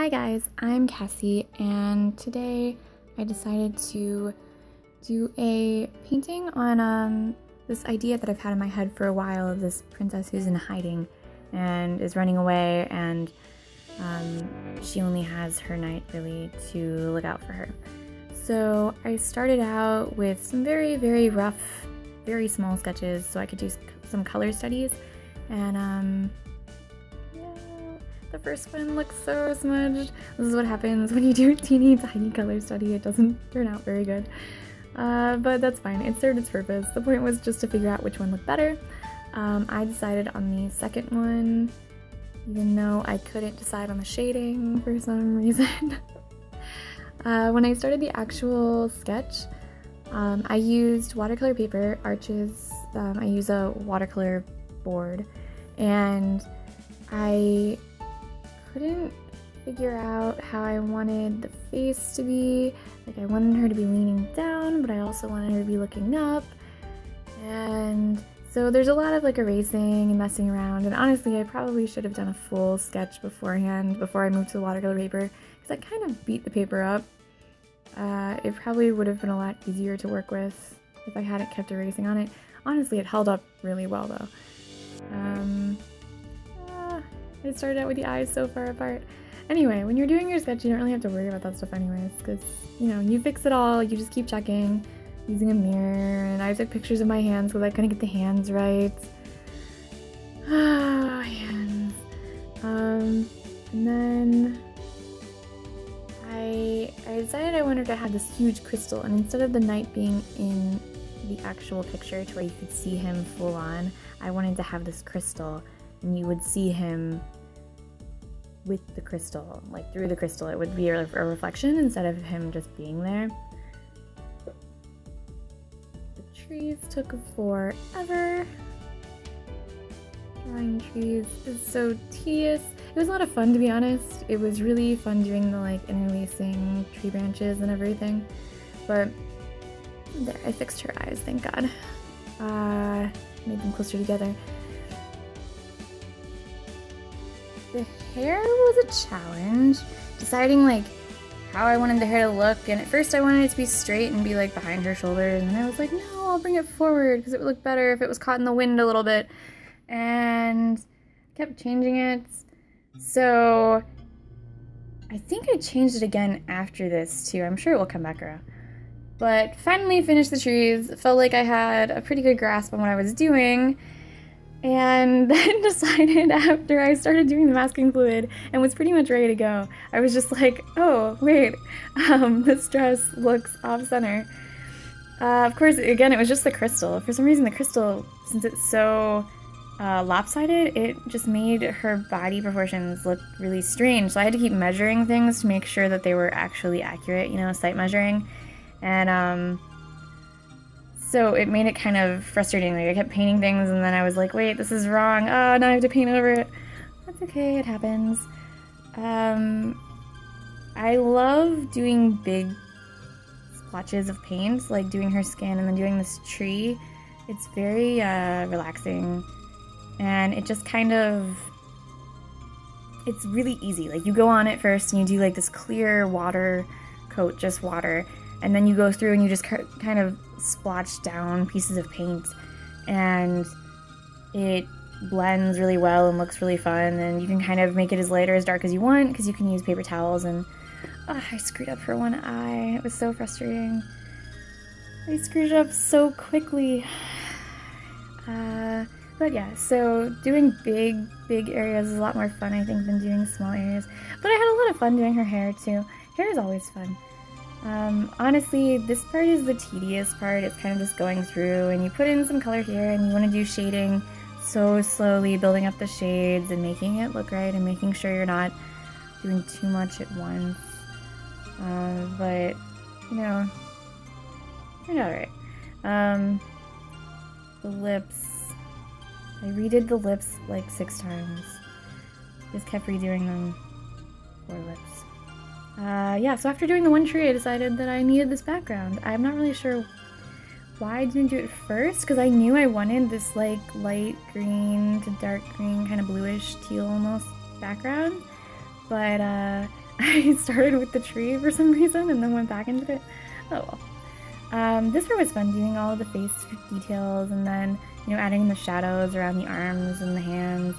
Hi guys, I'm Cassie, and today I decided to do a painting on this idea that I've had in my head for a while of this princess who's in hiding and is running away, and she only has her knight really to look out for her. So I started out with some very, very rough, very small sketches so I could do some color studies, and the first one looks so smudged. This is what happens when you do a teeny tiny color study. It doesn't turn out very good. But that's fine. It served its purpose. The point was just to figure out which one looked better. I decided on the second one, even though I couldn't decide on the shading for some reason. When I started the actual sketch, I used watercolor paper, arches. I use a watercolor board, and I couldn't figure out how I wanted the face to be. Like, I wanted her to be leaning down, but I also wanted her to be looking up. And so there's a lot of like erasing and messing around, and honestly I probably should have done a full sketch beforehand before I moved to the watercolor paper, because I kind of beat the paper up. It probably would have been a lot easier to work with if I hadn't kept erasing on it. Honestly, it held up really well though. I started out with the eyes so far apart. Anyway, when you're doing your sketch, you don't really have to worry about that stuff anyways, because, you know, you fix it all, you just keep checking, using a mirror, and I took pictures of my hands because I couldn't get the hands right. Ah, hands. And then I decided I wanted to have this huge crystal, and instead of the knight being in the actual picture to where you could see him full on, I wanted to have this crystal, and you would see him with the crystal, like through the crystal. It would be a reflection instead of him just being there. The trees took forever. Drawing trees is so tedious. It was a lot of fun, to be honest. It was really fun doing the like interlacing tree branches and everything. But there, I fixed her eyes, thank God. Made them closer together. The hair was a challenge, deciding like how I wanted the hair to look, and at first I wanted it to be straight and be like behind her shoulders, and I was like, no, I'll bring it forward because it would look better if it was caught in the wind a little bit, and kept changing it. So I think I changed it again after this too. I'm sure it will come back around. But finally finished the trees. It felt like I had a pretty good grasp on what I was doing. And then decided after I started doing the masking fluid and was pretty much ready to go, I was just like, oh, wait, this dress looks off-center. Of course, again, it was just the crystal. For some reason, the crystal, since it's so lopsided, it just made her body proportions look really strange. So I had to keep measuring things to make sure that they were actually accurate, you know, sight measuring. And so it made it kind of frustrating. Like, I kept painting things and then I was like, wait, this is wrong. Oh, now I have to paint over it. That's okay, it happens. I love doing big splotches of paint, like doing her skin and then doing this tree. It's very relaxing, and it just kind of, it's really easy. Like, you go on it first and you do like this clear water coat, just water, and then you go through and you just kind of splotch down pieces of paint, and it blends really well and looks really fun, and you can kind of make it as light or as dark as you want because you can use paper towels. And I screwed up her one eye. It was so frustrating. I screwed it up so quickly. But yeah, so doing big areas is a lot more fun, I think, than doing small areas. But I had a lot of fun doing her hair too. Hair is always fun. Honestly, this part is the tedious part. It's kind of just going through, and you put in some color here, and you want to do shading so slowly, building up the shades and making it look right, and making sure you're not doing too much at once. But, you know, turned out alright. The lips, I redid the lips like 6 times. Just kept redoing them. Poor lips. Yeah, so after doing the one tree, I decided that I needed this background. I'm not really sure why I didn't do it first, because I knew I wanted this like light green to dark green, kind of bluish teal almost background. But I I started with the tree for some reason and then went back into it. Oh well. This part was fun, doing all of the face details and then, you know, adding the shadows around the arms and the hands.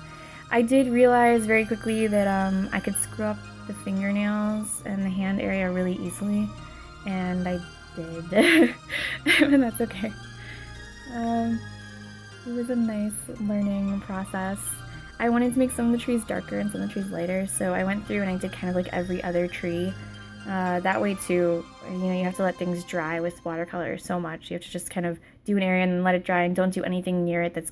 I did realize very quickly that I could screw up the fingernails and the hand area really easily, and I did. And that's okay. It was a nice learning process. I wanted to make some of the trees darker and some of the trees lighter, so I went through and I did kind of like every other tree. That way too, you know, you have to let things dry with watercolor so much. You have to just kind of do an area and then let it dry, and don't do anything near it that's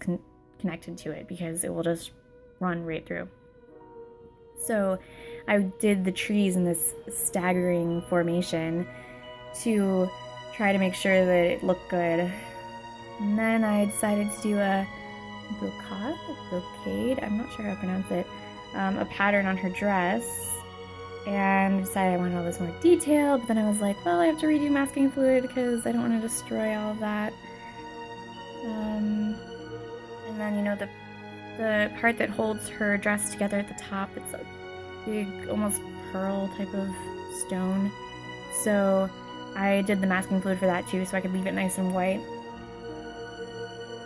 connected to it because it will just run right through. So I did the trees in this staggering formation to try to make sure that it looked good. And then I decided to do a brocade, I'm not sure how to pronounce it, a pattern on her dress, and decided I wanted all this more detail, but then I was like, well, I have to redo masking fluid because I don't want to destroy all of that. And then, you know, the part that holds her dress together at the top, it's a big, almost pearl type of stone. So I did the masking fluid for that too, so I could leave it nice and white.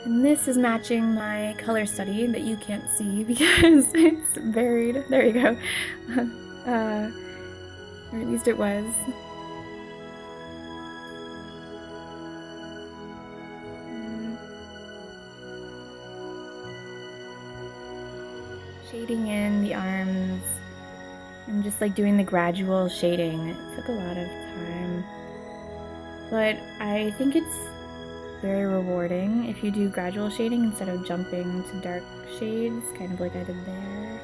And this is matching my color study that you can't see because it's buried. There you go. Or at least it was. Shading in the arms and just like doing the gradual shading. It took a lot of time, but I think it's very rewarding if you do gradual shading instead of jumping to dark shades, kind of like I did there.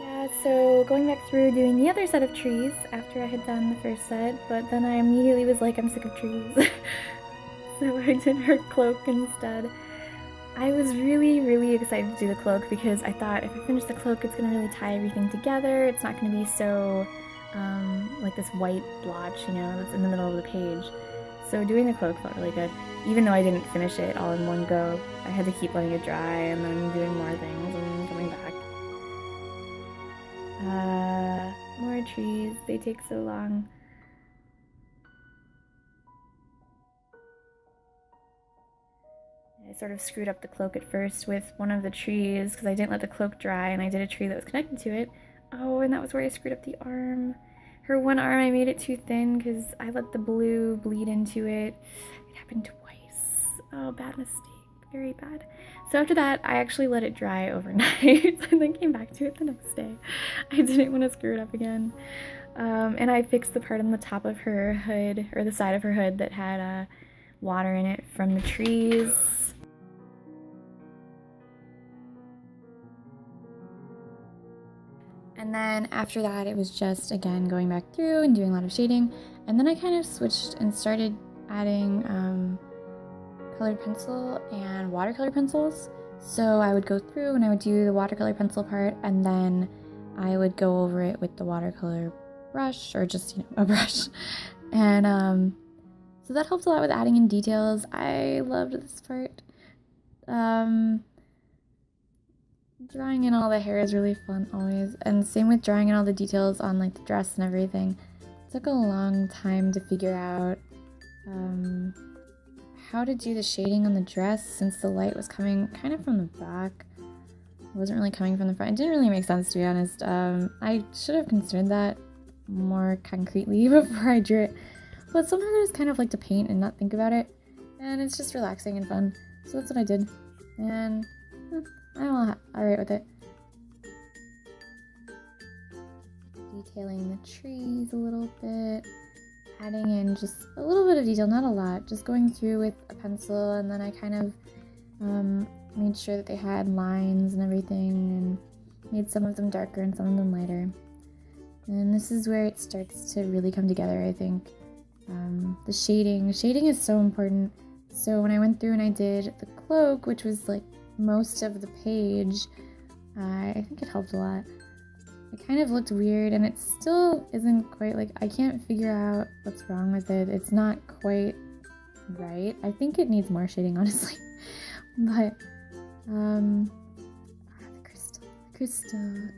Yeah, so going back through doing the other set of trees after I had done the first set, but then I immediately was like, I'm sick of trees. So I did her cloak instead. I was really excited to do the cloak because I thought if I finish the cloak, it's going to really tie everything together. It's not going to be so, like this white blotch, you know, that's in the middle of the page. So doing the cloak felt really good. Even though I didn't finish it all in one go, I had to keep letting it dry and then doing more things and coming back. More trees, they take so long. I sort of screwed up the cloak at first with one of the trees because I didn't let the cloak dry, and I did a tree that was connected to it. Oh, and that was where I screwed up the arm. Her one arm, I made it too thin because I let the blue bleed into it. It happened twice. Oh, bad mistake. Very bad. So after that, I actually let it dry overnight and then came back to it the next day. I didn't want to screw it up again. And I fixed the part on the top of her hood, or the side of her hood that had water in it from the trees. And then after that, it was just, again, going back through and doing a lot of shading. And then I kind of switched and started adding colored pencil and watercolor pencils. So I would go through and I would do the watercolor pencil part, and then I would go over it with the watercolor brush, or just, you know, a brush. And so that helped a lot with adding in details. I loved this part. Drawing in all the hair is really fun always, and same with drawing in all the details on like the dress and everything. It took a long time to figure out how to do the shading on the dress since the light was coming kind of from the back. It wasn't really coming from the front. It didn't really make sense, to be honest. I should have considered that more concretely before I drew it, but sometimes I just kind of like to paint and not think about it, and it's just relaxing and fun, so that's what I did, and I'm alright with it. Detailing the trees a little bit, adding in just a little bit of detail, not a lot, just going through with a pencil, and then I kind of made sure that they had lines and everything, and made some of them darker and some of them lighter. And this is where it starts to really come together, I think. The shading is so important. So when I went through and I did the cloak, which was like most of the page, I think it helped a lot. It kind of looked weird, and it still isn't quite, like, I can't figure out what's wrong with it. It's not quite right. I think it needs more shading, honestly. But, the crystal.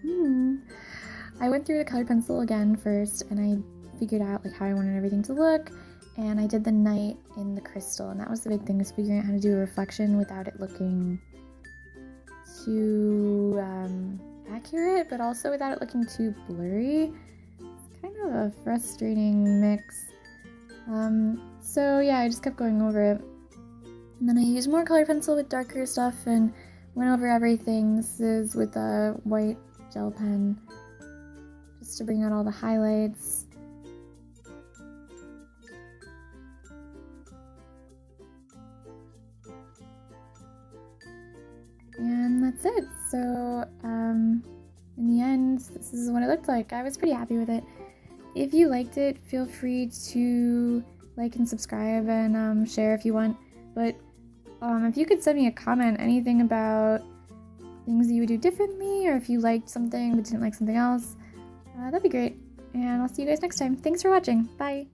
I went through the color pencil again first, and I figured out like how I wanted everything to look, and I did the night in the crystal, and that was the big thing, is figuring out how to do a reflection without it looking too accurate, but also without it looking too blurry. It's kind of a frustrating mix. So yeah, I just kept going over it. And then I used more color pencil with darker stuff and went over everything. This is with a white gel pen, just to bring out all the highlights. And that's it. So, in the end, this is what it looked like. I was pretty happy with it. If you liked it, feel free to like and subscribe and share if you want. But if you could send me a comment, anything about things that you would do differently, or if you liked something but didn't like something else, that'd be great. And I'll see you guys next time. Thanks for watching. Bye!